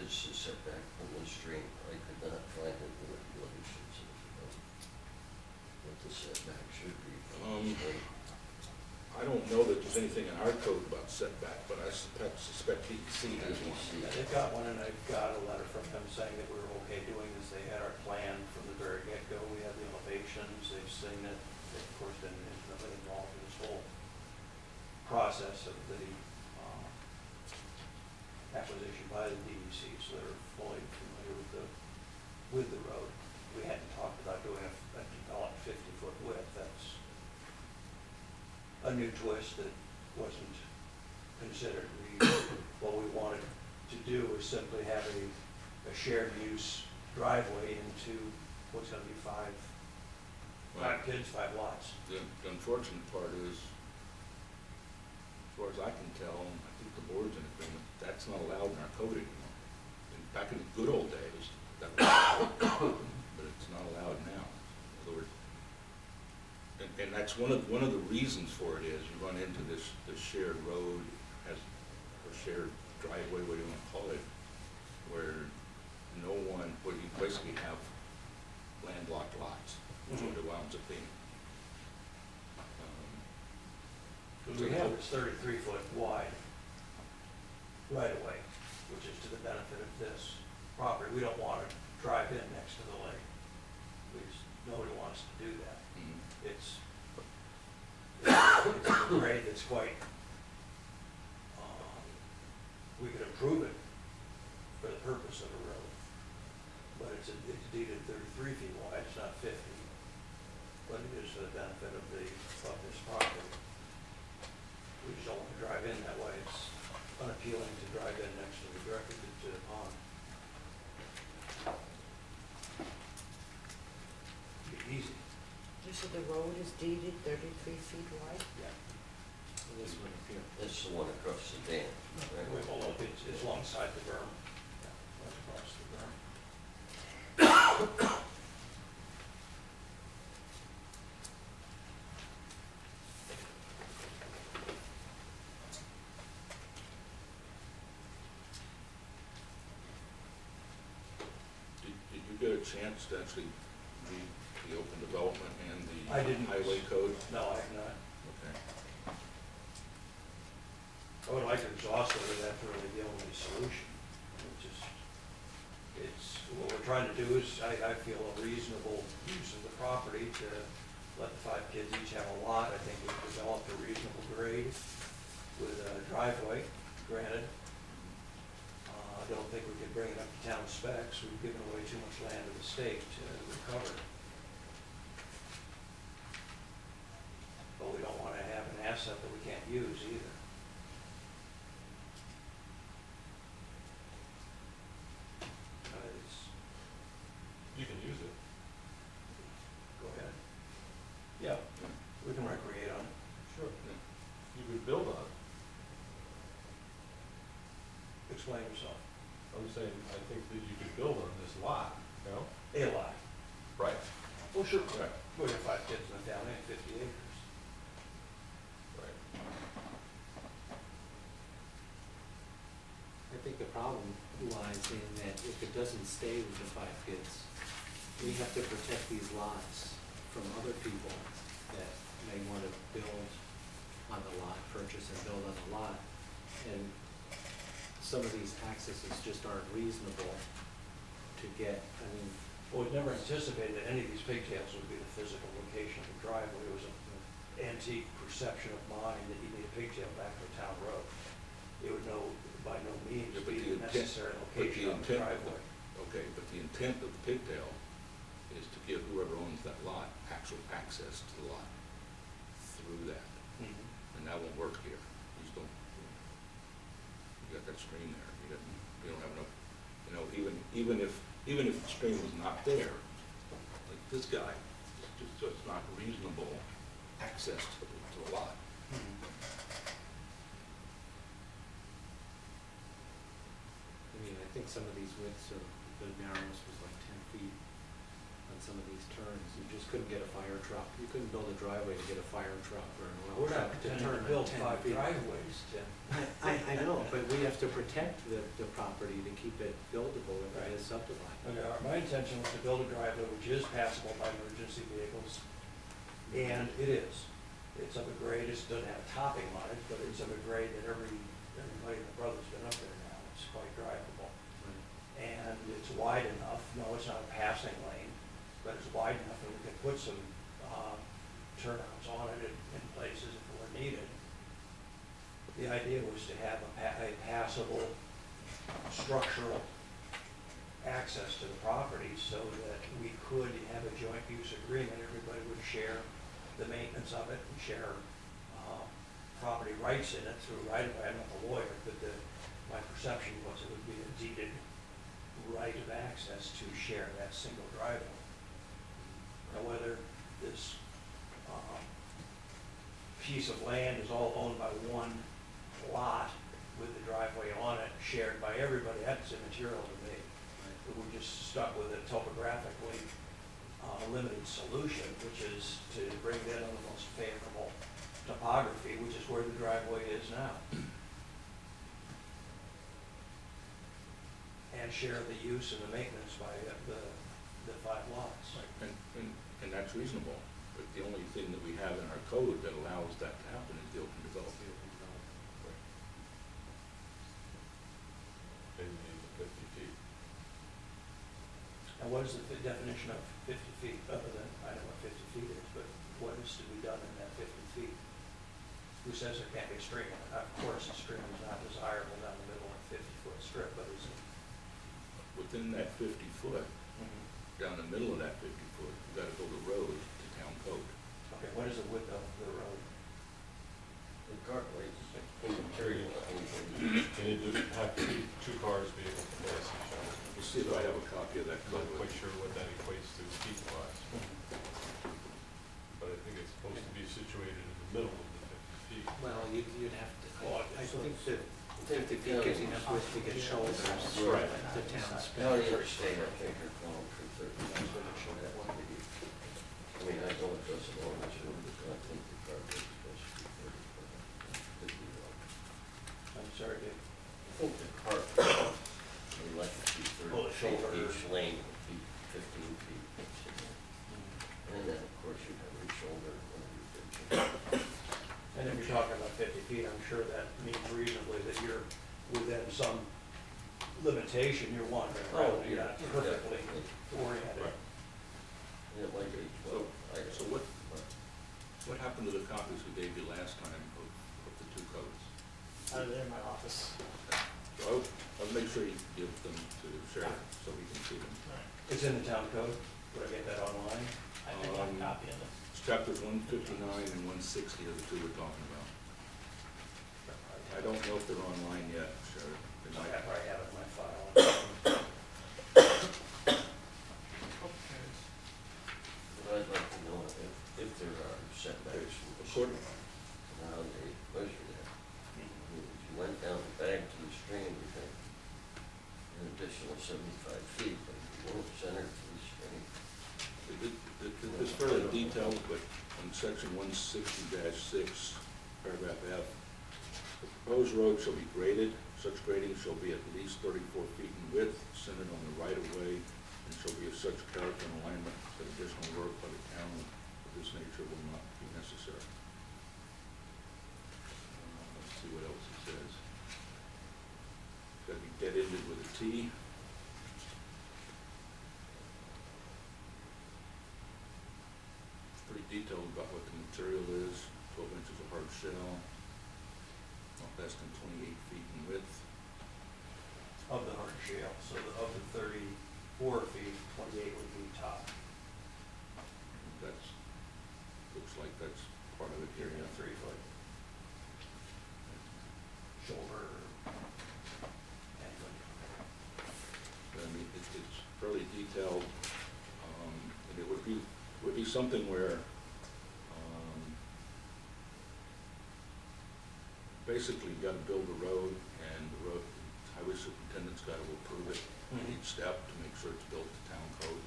is the setback from the stream. I could not find it in the regulations, what the setback should be from the stream. I don't know that there's anything in our code about setback, but I suspect DEC has one. Yeah, they've got one, and I've got a letter from them saying that we were okay doing this. They had our plan from the very get-go. We had the elevations, they've seen it. They've, of course, been intimately involved in this whole process of the acquisition by the DEC, so they're fully familiar with the road. We hadn't talked about doing a developed 50-foot width. That's a new twist that wasn't considered. What we wanted to do is simply have a shared use driveway into what's gonna be five kids, 5 lots. The unfortunate part is, as far as I can tell, and I think the board's in agreement, that's not allowed in our code anymore. Back in the good old days, that was, but it's not allowed now. In other words, and that's one of the reasons for it is you run into this shared road or shared driveway, what do you want to call it, where where you basically have landlocked lots, which is what it winds up being. We have this 33-foot wide right of way, which is to the benefit of this property. We don't want to drive in next to the lake. Nobody wants to do that. It's a grade that's quite, we could improve it for the purpose of a road, but it's deeded 33 feet wide, it's not 50, but it is for the benefit of this property. We just don't want to drive in that way. It's unappealing to drive in next to directly to the pond. Be easy. You said the road is deeded 33 feet wide? Yeah. This one here. That's the one across the dam, right? Well, it's alongside the berm. Yeah, right across the berm. Did you get a chance to actually read the open development and the I didn't. highway code? No, I have not. Okay. I would like to exhaust it, but that's really the only solution. What we're trying to do is, I feel a reasonable use of the property to let the 5 kids each have a lot. I think we've developed a reasonable grade with a driveway, granted. I don't think we could bring it up to town specs. We've given away too much land to the state to recover. But we don't want to have an asset that we can't use either. You can use it. Go ahead. Yeah, we can recreate on it. Sure. You could build on it. Explain yourself. I'm saying, I think that you could build on this lot, you know? A lot. Right. Well, sure. Right. We have 5 kids in the town, they have 50 acres. Right. I think the problem lies in that if it doesn't stay with the 5 kids, we have to protect these lots from other people that may want to build on the lot, purchase and build on the lot. And some of these accesses just aren't reasonable to get. I mean, Well, we never anticipated that any of these pigtails would be the physical location of the driveway. It was an antique perception of mine that you need a pigtail back to a town road. It would by no means Yeah, but be the the intent- necessary but location of the driveway. Okay, but the intent of the pigtail is to give whoever owns that lot actual access to the lot through that. Mhm. And that won't work here. You just don't, you got that stream there. You don't have enough, even if the stream was not there, like this guy, it's just not reasonable access to the lot. Mhm. I mean, I think some of these widths are, the narrowness was like 10 feet on some of these turns. You just couldn't get a fire truck, you couldn't build a driveway to get a fire truck or an oil We're not truck to intending turn to at build 10 5 feet. driveways, Tim. I know, but we have to protect the property to keep it buildable if Right. it is subdivided. Okay, my intention was to build a driveway which is passable by emergency vehicles, and it is. It's of a grade, it doesn't have topping on it, but it's of a grade that everybody and their brother's been up there now, it's quite drivable. And it's wide enough, no, it's not a passing lane, but it's wide enough that we can put some, turnouts on it in places if it were needed. The idea was to have a passable structural access to the property so that we could have a joint use agreement, everybody would share the maintenance of it and share, property rights in it through right-of-way. I'm not a lawyer, but my perception was it would be a deeded right of access to share that single driveway. Now, whether this piece of land is all owned by one lot with the driveway on it, shared by everybody, that's immaterial to me. We're just stuck with a topographically limited solution, which is to bring that on the most favorable topography, which is where the driveway is now. And share the use and the maintenance by the 5 lots. And that's reasonable, but the only thing that we have in our code that allows that to happen is the open development. They need the 50 feet. And what is the definition of 50 feet, other than, I don't know what 50 feet is, but what is to be done in that 50 feet? Who says there can't be a stream? Of course, a stream is not desirable down the middle of a 50-foot strip, but is it? Within that 50 foot, down the middle of that 50 foot, you gotta build a road to town code. Okay, what is the width of the road? The cartway, immaterial, And it would have to be 2 cars be able to pass each other. We'll see if I have a copy of that I'm not code. quite sure what that equates to feet-wise, but I think it's supposed to be situated in the middle of the 50 feet. Well, you'd have to, Well, I think that 50 feet gives enough width to get shoulders Right. to town speed. county or state, I think, are calling for 30. That's what it should have to be. I mean, I know it doesn't always, but I think the cartway is supposed to be 30. But could be wrong. I'm sorry, Dave. I think the cartway, they like to keep Oh, the 30 feet, shoulder. each lane would be 15 feet. And then, of course, you'd have your shoulder and your 15. And if you're talking about 50 feet, I'm sure that means reasonably that you're within some limitation, you're wandering around, you're not perfectly oriented. Right. And it might be 12. So what happened to the copies we gave you last time of the 2 codes? They're in my office. So I'll make sure you give them to Sharon so we can see them. It's in the town code, would I get that online? I think I have a copy of it. It's chapters 159 and 160 are the 2 we're talking about. I don't know if they're online yet, Sharon. They I might. probably have it in my file. But I'd like to know if there are setbacks from the stream, and how they measure that. I mean, if you went down the bank to the stream, you think an additional 75 feet, but if you went center to the stream, It's fairly detailed, but in section 160-6, paragraph F, the proposed road shall be graded. Such grading shall be at least 34 feet in width, centered on the right-of-way, and shall be of such character and alignment that additional work by the town of this nature will not be necessary. Let's see what else it says. It's got to be dead-ended with a T. Pretty detailed about what the material is, 12 inches of hard shell, not less than 28 feet in width. Of the hard shell, so of the 34 feet, 28 would be top. That's, looks like that's part of it here, You're in yeah. a 3-foot shoulder and But I mean, it's fairly detailed, and it would be something where, basically you gotta build a road, and the road, highway superintendent's gotta approve it, each step to make sure it's built to town code.